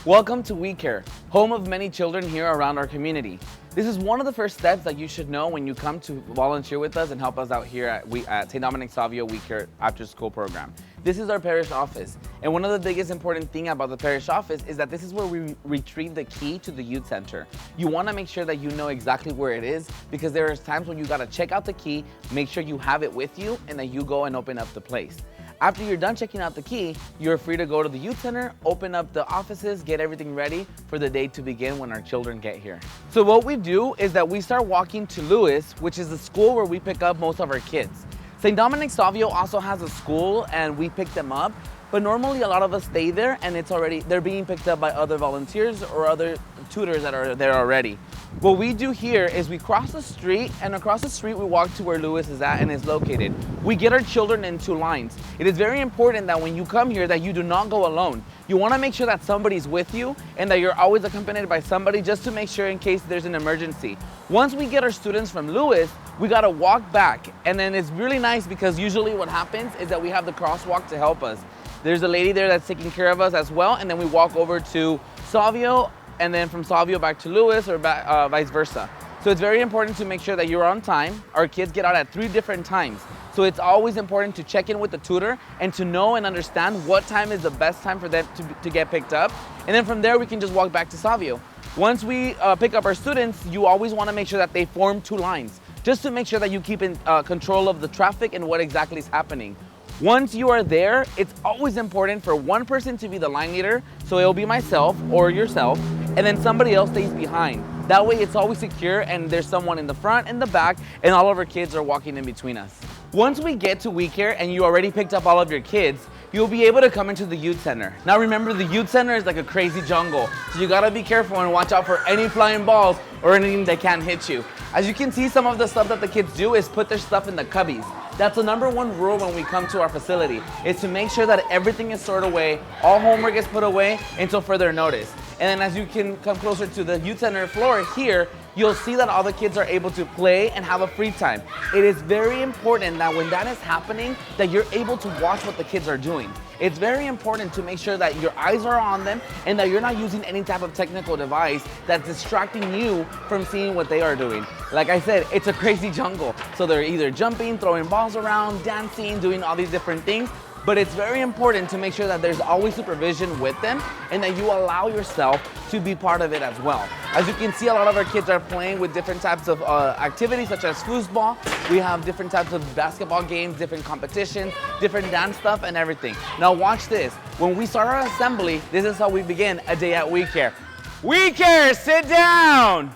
Welcome to We Care, home of many children here around our community. This is one of the first steps that you should know when you come to volunteer with us and help us out here at St. Dominic Savio We Care after school program. This is our parish office, and one of the biggest important thing about the parish office is that this is where we retrieve the key to the youth center. You want to make sure that you know exactly where it is, because there are times when you got to check out the key, make sure you have it with you, and then you go and open up the place. After you're done checking out the key, you're free to go to the youth center, open up the offices, get everything ready for the day to begin when our children get here. So what we do is that we start walking to Lewis, which is the school where we pick up most of our kids. St. Dominic Savio also has a school and we pick them up, but normally a lot of us stay there and they're being picked up by other volunteers or other tutors that are there already. What we do here is we cross the street, and across the street we walk to where Lewis is at and is located. We get our children in two lines. It is very important that when you come here that you do not go alone. You want to make sure that somebody's with you and that you're always accompanied by somebody, just to make sure in case there's an emergency. Once we get our students from Lewis, we got to walk back, and then it's really nice because usually what happens is that we have the crosswalk to help us. There's a lady there that's taking care of us as well, and then we walk over to Savio, and then from Savio back to Lewis, or vice versa. So it's very important to make sure that you're on time. Our kids get out at 3 different times. So it's always important to check in with the tutor and to know and understand what time is the best time for them to get picked up. And then from there, we can just walk back to Savio. Once we pick up our students, you always want to make sure that they form 2 lines, just to make sure that you keep in control of the traffic and what exactly is happening. Once you are there, it's always important for one person to be the line leader, so it'll be myself or yourself, and then somebody else stays behind. That way it's always secure and there's someone in the front and the back, and all of our kids are walking in between us. Once we get to We Care and you already picked up all of your kids, you'll be able to come into the youth center. Now remember, the youth center is like a crazy jungle, so you gotta be careful and watch out for any flying balls or anything that can hit you. As you can see, some of the stuff that the kids do is put their stuff in the cubbies. That's the #1 rule when we come to our facility, is to make sure that everything is stored away, all homework is put away until further notice. And then as you can come closer to the youth center floor here, you'll see that all the kids are able to play and have a free time. It is very important that when that is happening, that you're able to watch what the kids are doing. It's very important to make sure that your eyes are on them and that you're not using any type of technical device that's distracting you from seeing what they are doing. Like I said, it's a crazy jungle. So they're either jumping, throwing balls around, dancing, doing all these different things. But it's very important to make sure that there's always supervision with them and that you allow yourself to be part of it as well. As you can see, a lot of our kids are playing with different types of activities such as foosball. We have different types of basketball games, different competitions, different dance stuff and everything. Now watch this. When we start our assembly, this is how we begin a day at We Care. We Care, sit down!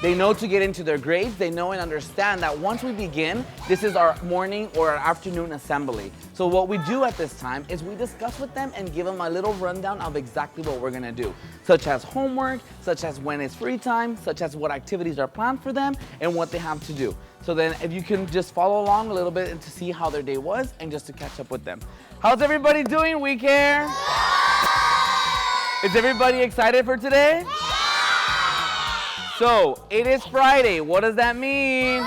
They know to get into their grades. They know and understand that once we begin, this is our morning or our afternoon assembly. So what we do at this time is we discuss with them and give them a little rundown of exactly what we're gonna do, such as homework, such as when it's free time, such as what activities are planned for them and what they have to do. So then if you can just follow along a little bit and to see how their day was and just to catch up with them. How's everybody doing, We Care? Is everybody excited for today? So, it is Friday. What does that mean?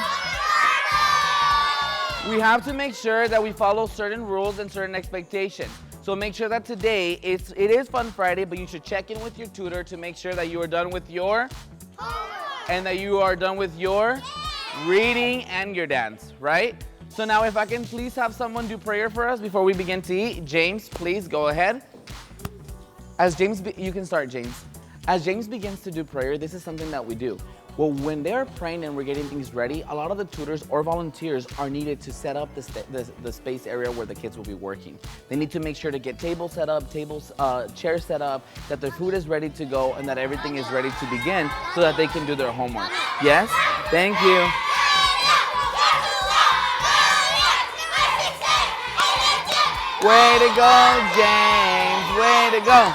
We have to make sure that we follow certain rules and certain expectations. So make sure that today, it is Fun Friday, but you should check in with your tutor to make sure that you are done with your homework and that you are done with your reading and your dance, right? So now if I can please have someone do prayer for us before we begin to eat. James, please go ahead. You can start, James. As James begins to do prayer, this is something that we do. Well, when they're praying and we're getting things ready, a lot of the tutors or volunteers are needed to set up the space area where the kids will be working. They need to make sure to get tables set up, chairs set up, that their food is ready to go, and that everything is ready to begin so that they can do their homework. Yes? Thank you. Way to go, James. Way to go.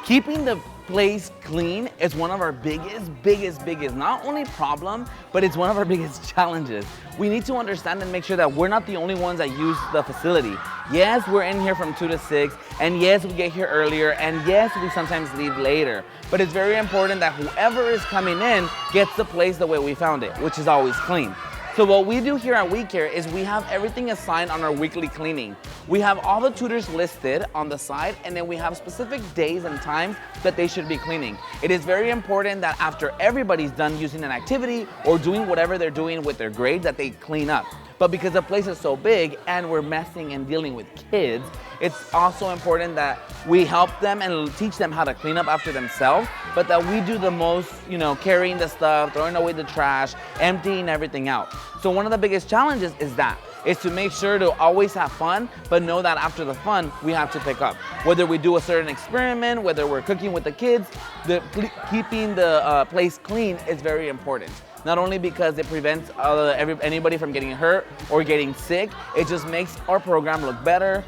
Keeping the place clean is one of our biggest, not only problem, but it's one of our biggest challenges. We need to understand and make sure that we're not the only ones that use the facility. Yes, we're in here from 2 to 6, and yes, we get here earlier, and yes, we sometimes leave later. But it's very important that whoever is coming in gets the place the way we found it, which is always clean. So what we do here at We Care is we have everything assigned on our weekly cleaning. We have all the tutors listed on the side, and then we have specific days and times that they should be cleaning. It is very important that after everybody's done using an activity or doing whatever they're doing with their grade, that they clean up. But because the place is so big and we're messing and dealing with kids, it's also important that we help them and teach them how to clean up after themselves, but that we do the most, carrying the stuff, throwing away the trash, emptying everything out. So one of the biggest challenges is to make sure to always have fun, but know that after the fun, we have to pick up. Whether we do a certain experiment, whether we're cooking with the kids, keeping the place clean is very important. Not only because it prevents anybody from getting hurt or getting sick, it just makes our program look better,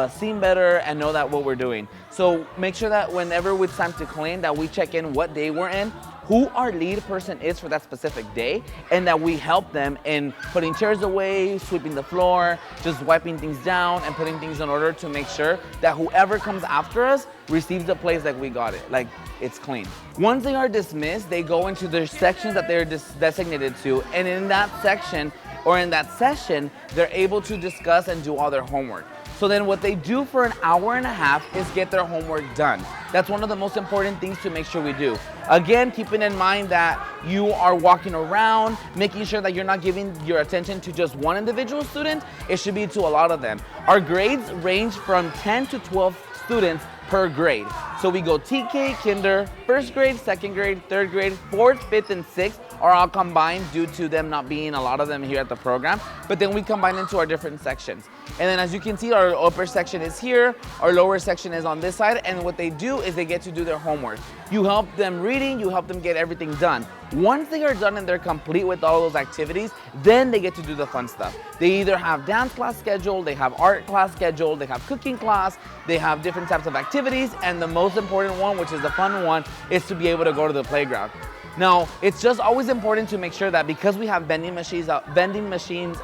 seem better, and know that what we're doing. So make sure that whenever it's time to clean, that we check in what day we're in, who our lead person is for that specific day, and that we help them in putting chairs away, sweeping the floor, just wiping things down and putting things in order to make sure that whoever comes after us receives the place like we got it, like it's clean. Once they are dismissed, they go into their sections that they're designated to, and in that section or in that session, they're able to discuss and do all their homework. So then what they do for an hour and a half is get their homework done. That's one of the most important things to make sure we do. Again, keeping in mind that you are walking around, making sure that you're not giving your attention to just one individual student. It should be to a lot of them. Our grades range from 10 to 12 students per grade. So we go TK, kinder, first grade, second grade, third grade, fourth, fifth, and sixth are all combined due to them not being a lot of them here at the program. But then we combine into our different sections. And then as you can see, our upper section is here, our lower section is on this side, and what they do is they get to do their homework. You help them reading, you help them get everything done. Once they are done and they're complete with all those activities, then they get to do the fun stuff. They either have dance class scheduled, they have art class scheduled, they have cooking class, they have different types of activities, and the most important one, which is the fun one, is to be able to go to the playground. Now, it's just always important to make sure that because we have vending machines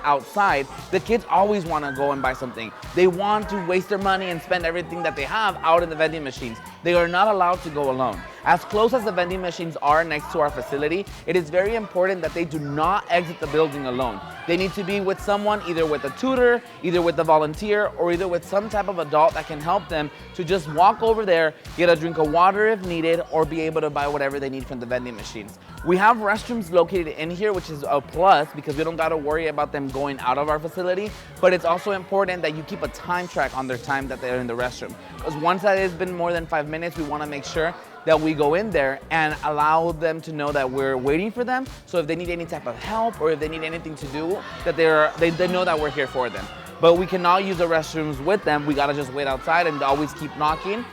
outside, the kids always want to go and buy something. They want to waste their money and spend everything that they have out in the vending machines. They are not allowed to go alone. As close as the vending machines are next to our facility, it is very important that they do not exit the building alone. They need to be with someone, either with a tutor, either with a volunteer, or either with some type of adult that can help them to just walk over there, get a drink of water if needed, or be able to buy whatever they need from the vending machines. We have restrooms located in here, which is a plus because we don't got to worry about them going out of our facility, but it's also important that you keep a time track on their time that they're in the restroom. Because once that has been more than 5 minutes, we want to make sure that we go in there and allow them to know that we're waiting for them. So if they need any type of help or if they need anything to do, that they know that we're here for them. But we cannot use the restrooms with them. We gotta just wait outside and always keep knocking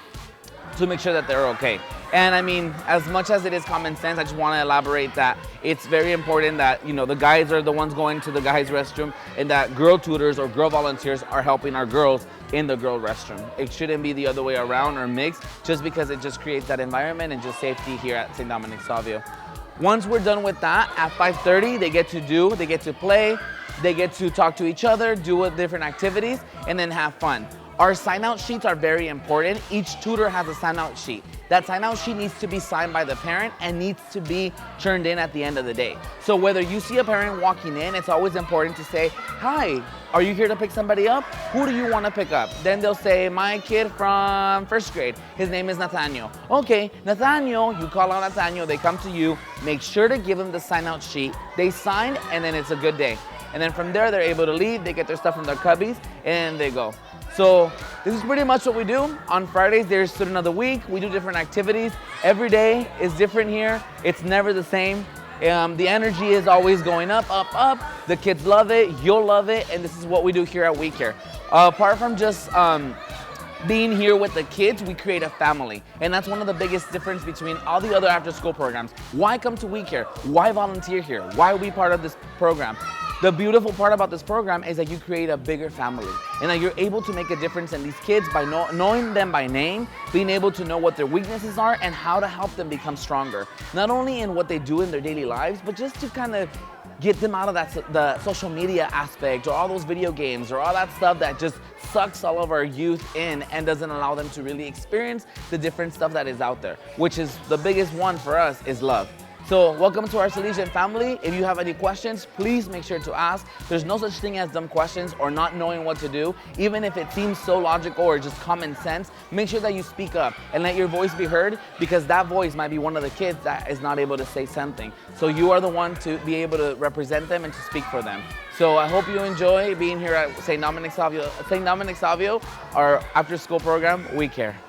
to make sure that they're okay. And I mean, as much as it is common sense, I just want to elaborate that it's very important that, the guys are the ones going to the guys' restroom and that girl tutors or girl volunteers are helping our girls in the girl restroom. It shouldn't be the other way around or mixed, just because it just creates that environment and just safety here at St. Dominic Savio. Once we're done with that, at 5:30, they get to play, they get to talk to each other, do different activities, and then have fun. Our sign-out sheets are very important. Each tutor has a sign-out sheet. That sign-out sheet needs to be signed by the parent and needs to be turned in at the end of the day. So whether you see a parent walking in, it's always important to say, "Hi, are you here to pick somebody up? Who do you want to pick up?" Then they'll say, "My kid from first grade. His name is Nathaniel." "Okay, Nathaniel," you call out Nathaniel, they come to you, make sure to give them the sign-out sheet. They sign, and then it's a good day. And then from there, they're able to leave, they get their stuff from their cubbies, and they go. So this is pretty much what we do. On Fridays, there's Student of the Week. We do different activities. Every day is different here. It's never the same. The energy is always going up, up, up. The kids love it, you'll love it, and this is what we do here at We Care. Apart from just being here with the kids, we create a family. And that's one of the biggest difference between all the other after-school programs. Why come to We Care? Why volunteer here? Why be part of this program? The beautiful part about this program is that you create a bigger family and that you're able to make a difference in these kids by knowing them by name, being able to know what their weaknesses are and how to help them become stronger. Not only in what they do in their daily lives, but just to kind of get them out of the social media aspect or all those video games or all that stuff that just sucks all of our youth in and doesn't allow them to really experience the different stuff that is out there, which is the biggest one for us is love. So welcome to our Salesian family. If you have any questions, please make sure to ask. There's no such thing as dumb questions or not knowing what to do. Even if it seems so logical or just common sense, make sure that you speak up and let your voice be heard, because that voice might be one of the kids that is not able to say something. So you are the one to be able to represent them and to speak for them. So I hope you enjoy being here at St. Dominic Savio, our after school program, We Care.